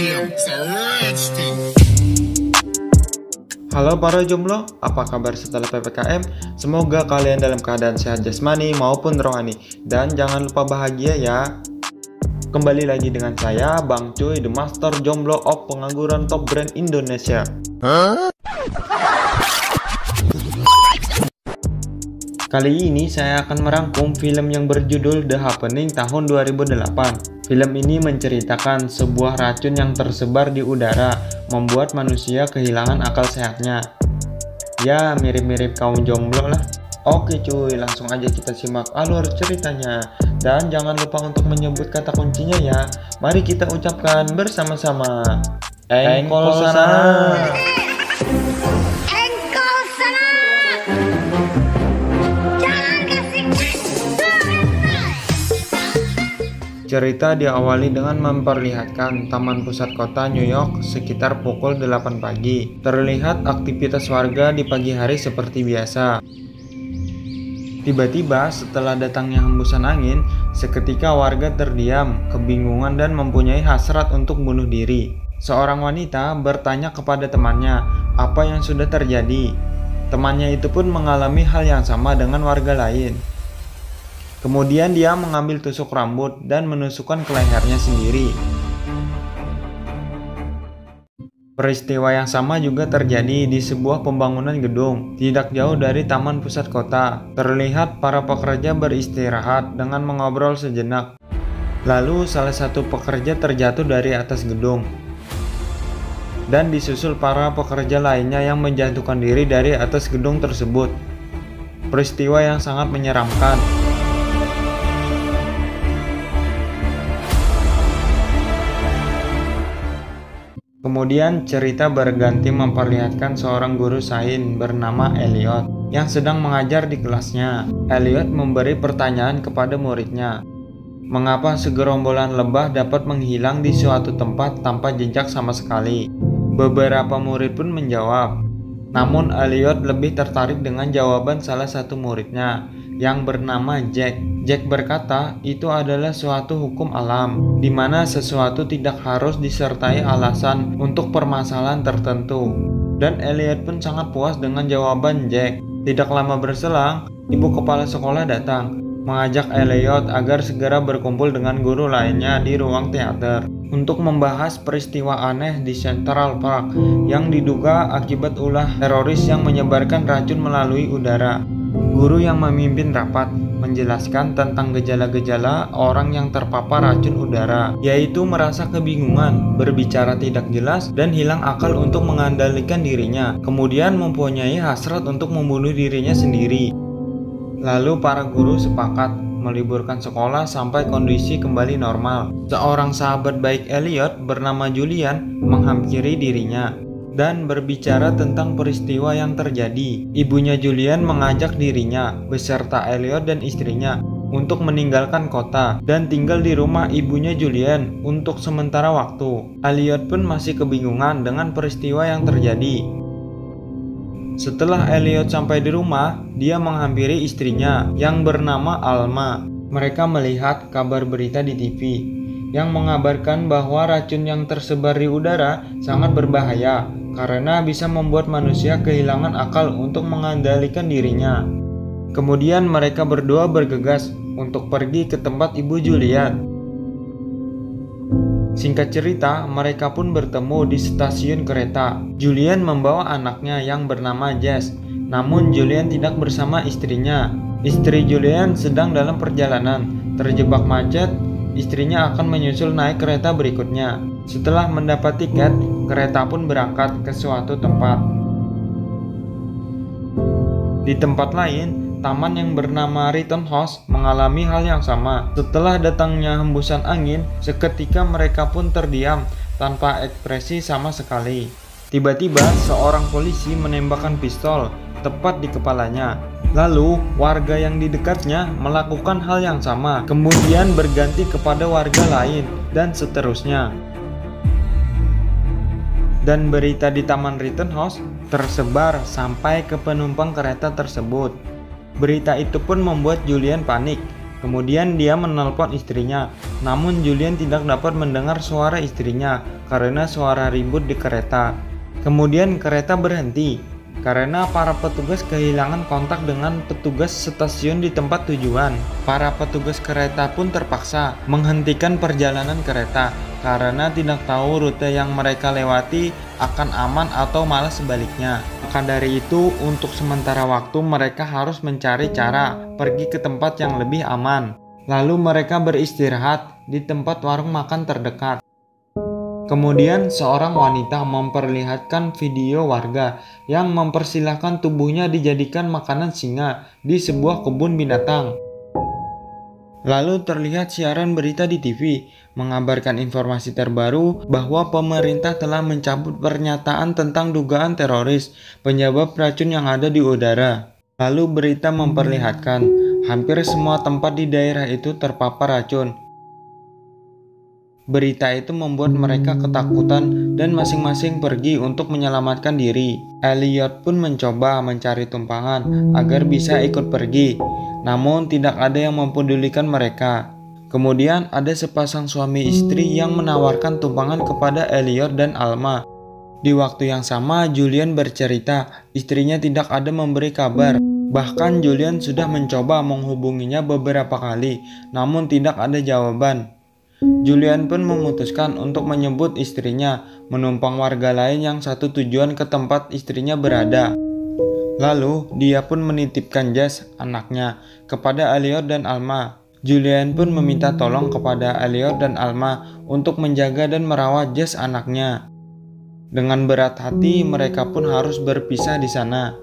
Damn, it's a rich thing. Halo para jomblo, apa kabar setelah PPKM? Semoga kalian dalam keadaan sehat jasmani maupun rohani. Dan jangan lupa bahagia ya. Kembali lagi dengan saya, Bang Cuy, the master jomblo of pengangguran top brand Indonesia. Kali ini saya akan merangkum film yang berjudul The Happening tahun 2008. Film ini menceritakan sebuah racun yang tersebar di udara, membuat manusia kehilangan akal sehatnya. Ya, mirip-mirip kaum jomblo lah. Oke cuy, langsung aja kita simak alur ceritanya. Dan jangan lupa untuk menyebut kata kuncinya ya. Mari kita ucapkan bersama-sama. Engkol sana. Cerita diawali dengan memperlihatkan taman pusat kota New York sekitar pukul 8 pagi. Terlihat aktivitas warga di pagi hari seperti biasa. Tiba-tiba setelah datangnya hembusan angin, seketika warga terdiam, kebingungan dan mempunyai hasrat untuk bunuh diri. Seorang wanita bertanya kepada temannya apa yang sudah terjadi. Temannya itu pun mengalami hal yang sama dengan warga lain. Kemudian dia mengambil tusuk rambut dan menusukkan ke lehernya sendiri. Peristiwa yang sama juga terjadi di sebuah pembangunan gedung tidak jauh dari taman pusat kota. Terlihat para pekerja beristirahat dengan mengobrol sejenak. Lalu salah satu pekerja terjatuh dari atas gedung. Dan disusul para pekerja lainnya yang menjatuhkan diri dari atas gedung tersebut. Peristiwa yang sangat menyeramkan. Kemudian cerita berganti memperlihatkan seorang guru sains bernama Elliot yang sedang mengajar di kelasnya. Elliot memberi pertanyaan kepada muridnya. Mengapa segerombolan lebah dapat menghilang di suatu tempat tanpa jejak sama sekali? Beberapa murid pun menjawab. Namun Elliot lebih tertarik dengan jawaban salah satu muridnya yang bernama Jack. Jack berkata itu adalah suatu hukum alam, di mana sesuatu tidak harus disertai alasan untuk permasalahan tertentu. Dan Elliot pun sangat puas dengan jawaban Jack. Tidak lama berselang, ibu kepala sekolah datang, mengajak Elliot agar segera berkumpul dengan guru lainnya di ruang teater untuk membahas peristiwa aneh di Central Park yang diduga akibat ulah teroris yang menyebarkan racun melalui udara. Guru yang memimpin rapat menjelaskan tentang gejala-gejala orang yang terpapar racun udara, yaitu merasa kebingungan, berbicara tidak jelas, dan hilang akal untuk mengendalikan dirinya, kemudian mempunyai hasrat untuk membunuh dirinya sendiri. Lalu para guru sepakat meliburkan sekolah sampai kondisi kembali normal. Seorang sahabat baik Elliot bernama Julian menghampiri dirinya dan berbicara tentang peristiwa yang terjadi. Ibunya Julian mengajak dirinya beserta Elliot dan istrinya untuk meninggalkan kota dan tinggal di rumah ibunya Julian untuk sementara waktu. Elliot pun masih kebingungan dengan peristiwa yang terjadi. Setelah Elliot sampai di rumah, dia menghampiri istrinya yang bernama Alma. Mereka melihat kabar berita di TV yang mengabarkan bahwa racun yang tersebar di udara sangat berbahaya karena bisa membuat manusia kehilangan akal untuk mengendalikan dirinya. Kemudian mereka berdua bergegas untuk pergi ke tempat ibu Julian. Singkat cerita, mereka pun bertemu di stasiun kereta. Julian membawa anaknya yang bernama Jess, namun Julian tidak bersama istrinya. Istri Julian sedang dalam perjalanan, terjebak macet. Istrinya akan menyusul naik kereta berikutnya. Setelah mendapat tiket, kereta pun berangkat ke suatu tempat. Di tempat lain, taman yang bernama Rittenhouse mengalami hal yang sama. Setelah datangnya hembusan angin, seketika mereka pun terdiam tanpa ekspresi sama sekali. Tiba-tiba seorang polisi menembakkan pistol tepat di kepalanya. Lalu warga yang di dekatnya melakukan hal yang sama, kemudian berganti kepada warga lain dan seterusnya. Dan berita di Taman Rittenhouse tersebar sampai ke penumpang kereta tersebut. Berita itu pun membuat Julian panik. Kemudian dia menelpon istrinya, namun Julian tidak dapat mendengar suara istrinya karena suara ribut di kereta. Kemudian kereta berhenti karena para petugas kehilangan kontak dengan petugas stasiun di tempat tujuan. Para petugas kereta pun terpaksa menghentikan perjalanan kereta karena tidak tahu rute yang mereka lewati akan aman atau malah sebaliknya. Maka dari itu, untuk sementara waktu mereka harus mencari cara pergi ke tempat yang lebih aman. Lalu mereka beristirahat di tempat warung makan terdekat. Kemudian seorang wanita memperlihatkan video warga yang mempersilahkan tubuhnya dijadikan makanan singa di sebuah kebun binatang. Lalu terlihat siaran berita di TV mengabarkan informasi terbaru bahwa pemerintah telah mencabut pernyataan tentang dugaan teroris penyebab racun yang ada di udara. Lalu berita memperlihatkan hampir semua tempat di daerah itu terpapar racun. Berita itu membuat mereka ketakutan dan masing-masing pergi untuk menyelamatkan diri. Elliot pun mencoba mencari tumpangan agar bisa ikut pergi, namun tidak ada yang mempedulikan mereka. Kemudian ada sepasang suami istri yang menawarkan tumpangan kepada Elliot dan Alma. Di waktu yang sama, Julian bercerita istrinya tidak ada memberi kabar. Bahkan Julian sudah mencoba menghubunginya beberapa kali, namun tidak ada jawaban. Julian pun memutuskan untuk menyebut istrinya menumpang warga lain yang satu tujuan ke tempat istrinya berada. Lalu dia pun menitipkan Jess, anaknya, kepada Elliot dan Alma. Julian pun meminta tolong kepada Elliot dan Alma untuk menjaga dan merawat Jess, anaknya. Dengan berat hati mereka pun harus berpisah di sana.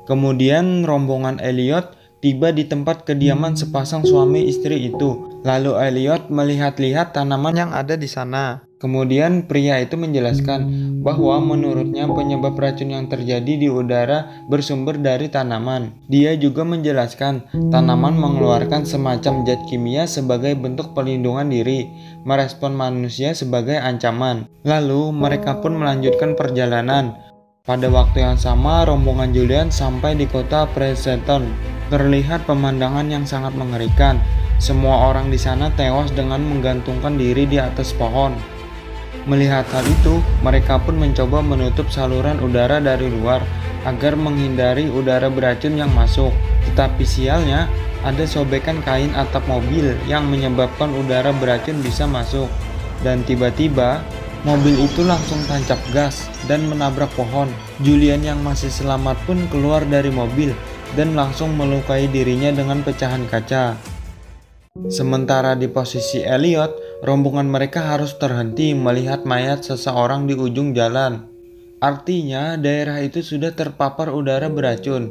Kemudian rombongan Elliot tiba di tempat kediaman sepasang suami istri itu. Lalu Elliot melihat-lihat tanaman yang ada di sana. Kemudian pria itu menjelaskan bahwa menurutnya penyebab racun yang terjadi di udara bersumber dari tanaman. Dia juga menjelaskan tanaman mengeluarkan semacam zat kimia sebagai bentuk pelindungan diri, merespon manusia sebagai ancaman. Lalu mereka pun melanjutkan perjalanan. Pada waktu yang sama, rombongan Julian sampai di kota Princeton. Terlihat pemandangan yang sangat mengerikan. Semua orang di sana tewas dengan menggantungkan diri di atas pohon. Melihat hal itu, mereka pun mencoba menutup saluran udara dari luar agar menghindari udara beracun yang masuk. Tetapi sialnya, ada sobekan kain atap mobil yang menyebabkan udara beracun bisa masuk. Dan tiba-tiba, mobil itu langsung tancap gas dan menabrak pohon. Julian yang masih selamat pun keluar dari mobil dan langsung melukai dirinya dengan pecahan kaca. Sementara di posisi Elliot, rombongan mereka harus terhenti melihat mayat seseorang di ujung jalan. Artinya daerah itu sudah terpapar udara beracun.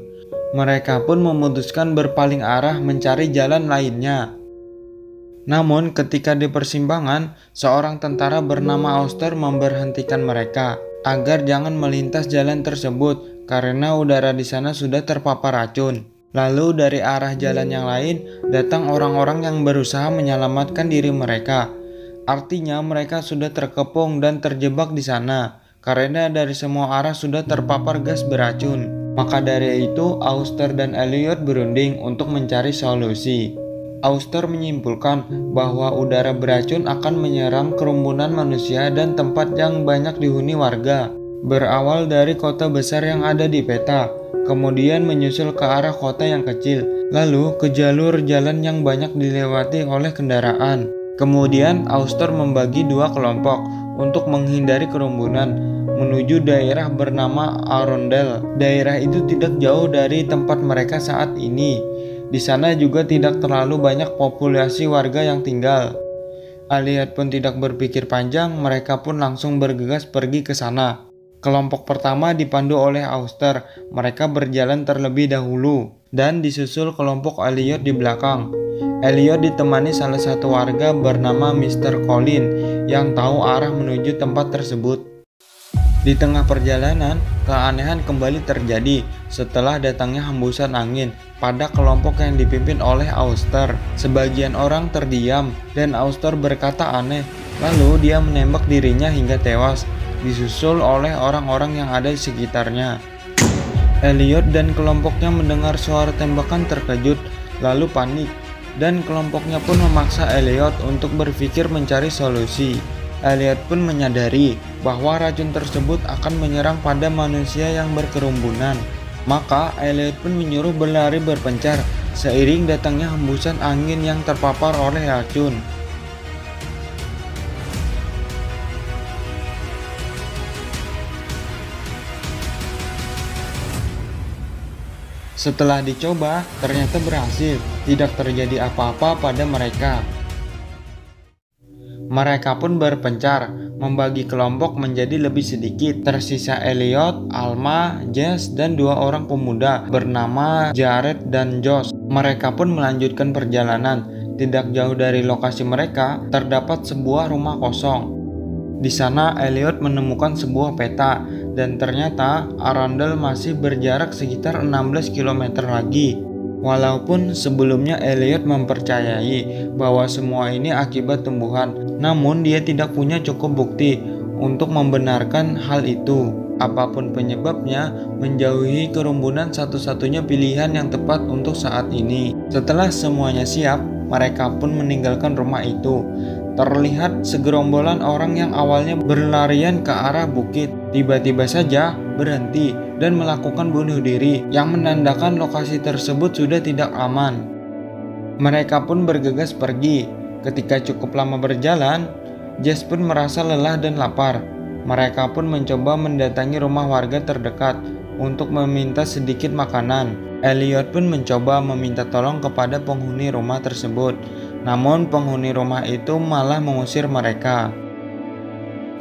Mereka pun memutuskan berpaling arah mencari jalan lainnya. Namun ketika di persimpangan, seorang tentara bernama Auster memberhentikan mereka agar jangan melintas jalan tersebut karena udara di sana sudah terpapar racun. Lalu dari arah jalan yang lain datang orang-orang yang berusaha menyelamatkan diri mereka. Artinya mereka sudah terkepung dan terjebak di sana karena dari semua arah sudah terpapar gas beracun. Maka dari itu Auster dan Elliot berunding untuk mencari solusi. Auster menyimpulkan bahwa udara beracun akan menyerang kerumunan manusia dan tempat yang banyak dihuni warga. Berawal dari kota besar yang ada di peta, kemudian menyusul ke arah kota yang kecil, lalu ke jalur jalan yang banyak dilewati oleh kendaraan. Kemudian Auster membagi dua kelompok untuk menghindari kerumunan menuju daerah bernama Arundel. Daerah itu tidak jauh dari tempat mereka saat ini. Di sana juga tidak terlalu banyak populasi warga yang tinggal. Elliot pun tidak berpikir panjang, mereka pun langsung bergegas pergi ke sana. Kelompok pertama dipandu oleh Auster, mereka berjalan terlebih dahulu dan disusul kelompok Elliot di belakang. Elliot ditemani salah satu warga bernama Mr. Colin yang tahu arah menuju tempat tersebut. Di tengah perjalanan, keanehan kembali terjadi setelah datangnya hembusan angin pada kelompok yang dipimpin oleh Auster. Sebagian orang terdiam dan Auster berkata aneh, lalu dia menembak dirinya hingga tewas, disusul oleh orang-orang yang ada di sekitarnya. Elliot dan kelompoknya mendengar suara tembakan terkejut, lalu panik, dan kelompoknya pun memaksa Elliot untuk berpikir mencari solusi. Elliot pun menyadari bahwa racun tersebut akan menyerang pada manusia yang berkerumbunan. Maka Elliot pun menyuruh berlari berpencar seiring datangnya hembusan angin yang terpapar oleh racun. Setelah dicoba, ternyata berhasil. Tidak terjadi apa-apa pada mereka. Mereka pun berpencar, membagi kelompok menjadi lebih sedikit. Tersisa Elliot, Alma, Jess, dan 2 orang pemuda bernama Jared dan Josh. Mereka pun melanjutkan perjalanan. Tidak jauh dari lokasi mereka, terdapat sebuah rumah kosong. Di sana Elliot menemukan sebuah peta, dan ternyata Arundel masih berjarak sekitar 16 km lagi. Walaupun sebelumnya Elliot mempercayai bahwa semua ini akibat tumbuhan, namun dia tidak punya cukup bukti untuk membenarkan hal itu. Apapun penyebabnya, menjauhi kerumbunan satu-satunya pilihan yang tepat untuk saat ini. Setelah semuanya siap, mereka pun meninggalkan rumah itu. Terlihat segerombolan orang yang awalnya berlarian ke arah bukit, tiba-tiba saja berhenti dan melakukan bunuh diri, yang menandakan lokasi tersebut sudah tidak aman. Mereka pun bergegas pergi. Ketika cukup lama berjalan, Jess pun merasa lelah dan lapar. Mereka pun mencoba mendatangi rumah warga terdekat untuk meminta sedikit makanan. Elliot pun mencoba meminta tolong kepada penghuni rumah tersebut. Namun penghuni rumah itu malah mengusir mereka.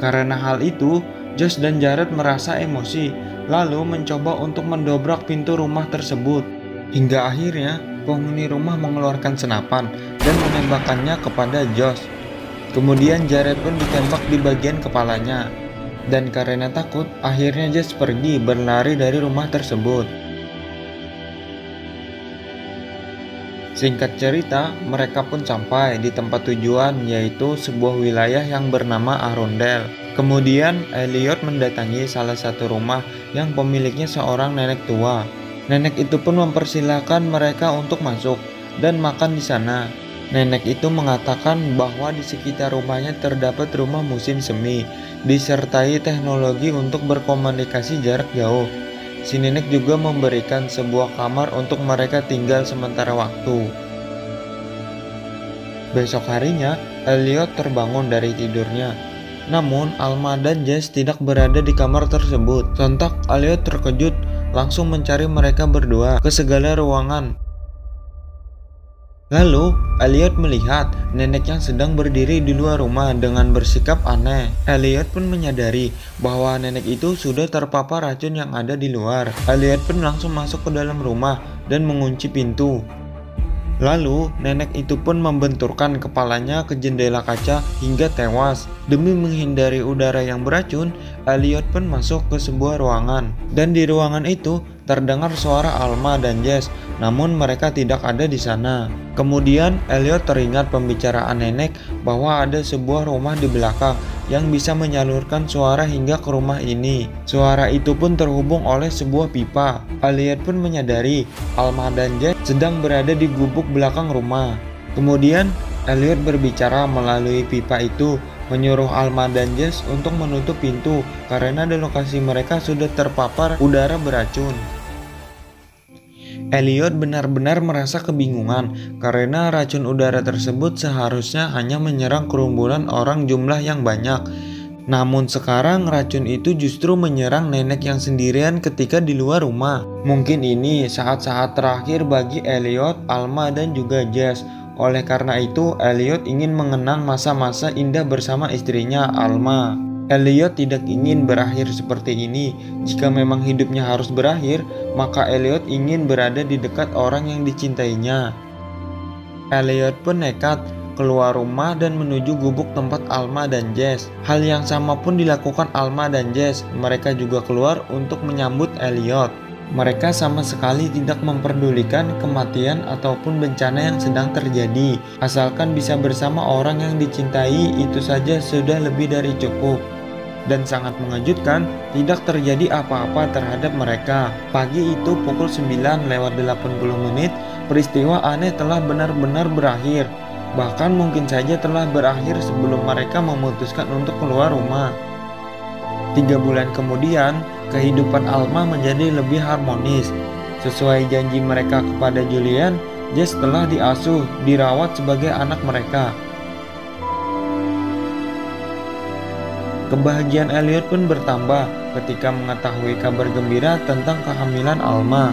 Karena hal itu, Josh dan Jared merasa emosi, lalu mencoba untuk mendobrak pintu rumah tersebut. Hingga akhirnya, penghuni rumah mengeluarkan senapan dan menembakkannya kepada Josh. Kemudian Jared pun ditembak di bagian kepalanya. Dan karena takut, akhirnya Josh pergi berlari dari rumah tersebut. Singkat cerita, mereka pun sampai di tempat tujuan, yaitu sebuah wilayah yang bernama Arundel. Kemudian Elliot mendatangi salah satu rumah yang pemiliknya seorang nenek tua. Nenek itu pun mempersilahkan mereka untuk masuk dan makan di sana. Nenek itu mengatakan bahwa di sekitar rumahnya terdapat rumah musim semi, disertai teknologi untuk berkomunikasi jarak jauh. Si nenek juga memberikan sebuah kamar untuk mereka tinggal sementara waktu. Besok harinya, Elliot terbangun dari tidurnya. Namun, Alma dan Jess tidak berada di kamar tersebut. Sontak, Elliot terkejut, langsung mencari mereka berdua ke segala ruangan. Lalu, Elliot melihat nenek yang sedang berdiri di luar rumah dengan bersikap aneh. Elliot pun menyadari bahwa nenek itu sudah terpapar racun yang ada di luar. Elliot pun langsung masuk ke dalam rumah dan mengunci pintu. Lalu, nenek itu pun membenturkan kepalanya ke jendela kaca hingga tewas. Demi menghindari udara yang beracun, Elliot pun masuk ke sebuah ruangan. Dan di ruangan itu, terdengar suara Alma dan Jess, namun mereka tidak ada di sana. Kemudian Elliot teringat pembicaraan nenek bahwa ada sebuah rumah di belakang yang bisa menyalurkan suara hingga ke rumah ini. Suara itu pun terhubung oleh sebuah pipa. Elliot pun menyadari Alma dan Jess sedang berada di gubuk belakang rumah. Kemudian Elliot berbicara melalui pipa itu, menyuruh Alma dan Jess untuk menutup pintu karena di lokasi mereka sudah terpapar udara beracun. Elliot benar-benar merasa kebingungan karena racun udara tersebut seharusnya hanya menyerang kerumunan orang jumlah yang banyak. Namun sekarang racun itu justru menyerang nenek yang sendirian ketika di luar rumah. Mungkin ini saat-saat terakhir bagi Elliot, Alma, dan juga Jess. Oleh karena itu, Elliot ingin mengenang masa-masa indah bersama istrinya, Alma. Elliot tidak ingin berakhir seperti ini. Jika memang hidupnya harus berakhir, maka Elliot ingin berada di dekat orang yang dicintainya. Elliot pun nekat keluar rumah dan menuju gubuk tempat Alma dan Jess. Hal yang sama pun dilakukan Alma dan Jess. Mereka juga keluar untuk menyambut Elliot. Mereka sama sekali tidak memperdulikan kematian ataupun bencana yang sedang terjadi. Asalkan bisa bersama orang yang dicintai, itu saja sudah lebih dari cukup. Dan sangat mengejutkan, tidak terjadi apa-apa terhadap mereka. Pagi itu pukul 9:80, peristiwa aneh telah benar-benar berakhir. Bahkan mungkin saja telah berakhir sebelum mereka memutuskan untuk keluar rumah. 3 bulan kemudian, kehidupan Alma menjadi lebih harmonis. Sesuai janji mereka kepada Julian, Jess telah diasuh, dirawat sebagai anak mereka. Kebahagiaan Elliot pun bertambah ketika mengetahui kabar gembira tentang kehamilan Alma.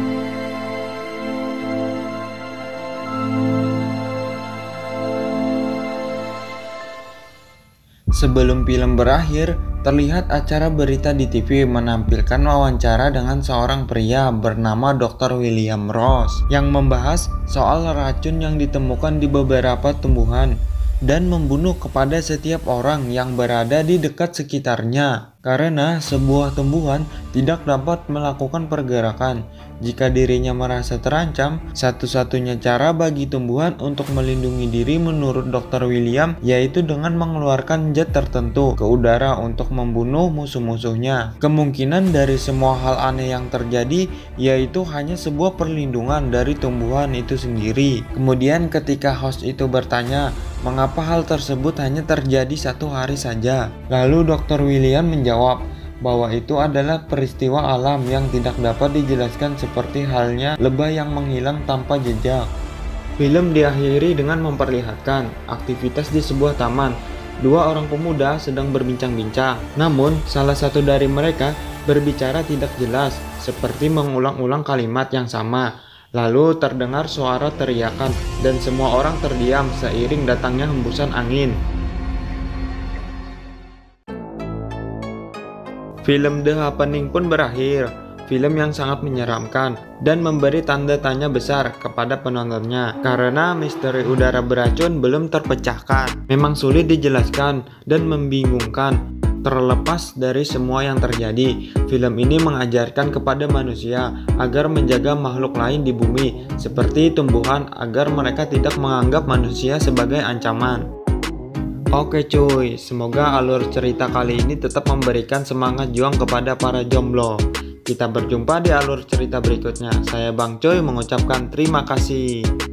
Sebelum film berakhir, terlihat acara berita di TV menampilkan wawancara dengan seorang pria bernama Dr. William Ross yang membahas soal racun yang ditemukan di beberapa tumbuhan dan membunuh kepada setiap orang yang berada di dekat sekitarnya karena sebuah tumbuhan tidak dapat melakukan pergerakan. Jika dirinya merasa terancam, satu-satunya cara bagi tumbuhan untuk melindungi diri menurut Dr. William yaitu dengan mengeluarkan zat tertentu ke udara untuk membunuh musuh-musuhnya. Kemungkinan dari semua hal aneh yang terjadi yaitu hanya sebuah perlindungan dari tumbuhan itu sendiri. Kemudian ketika host itu bertanya, mengapa hal tersebut hanya terjadi 1 hari saja? Lalu Dr. William menjawab bahwa itu adalah peristiwa alam yang tidak dapat dijelaskan seperti halnya lebah yang menghilang tanpa jejak. Film diakhiri dengan memperlihatkan aktivitas di sebuah taman. 2 orang pemuda sedang berbincang-bincang, namun salah satu dari mereka berbicara tidak jelas, seperti mengulang-ulang kalimat yang sama. Lalu terdengar suara teriakan dan semua orang terdiam seiring datangnya hembusan angin. Film The Happening pun berakhir. Film yang sangat menyeramkan dan memberi tanda tanya besar kepada penontonnya karena misteri udara beracun belum terpecahkan. Memang sulit dijelaskan dan membingungkan. Terlepas dari semua yang terjadi, film ini mengajarkan kepada manusia agar menjaga makhluk lain di bumi, seperti tumbuhan, agar mereka tidak menganggap manusia sebagai ancaman. Oke cuy, semoga alur cerita kali ini tetap memberikan semangat juang kepada para jomblo. Kita berjumpa di alur cerita berikutnya. Saya Bang Coy mengucapkan terima kasih.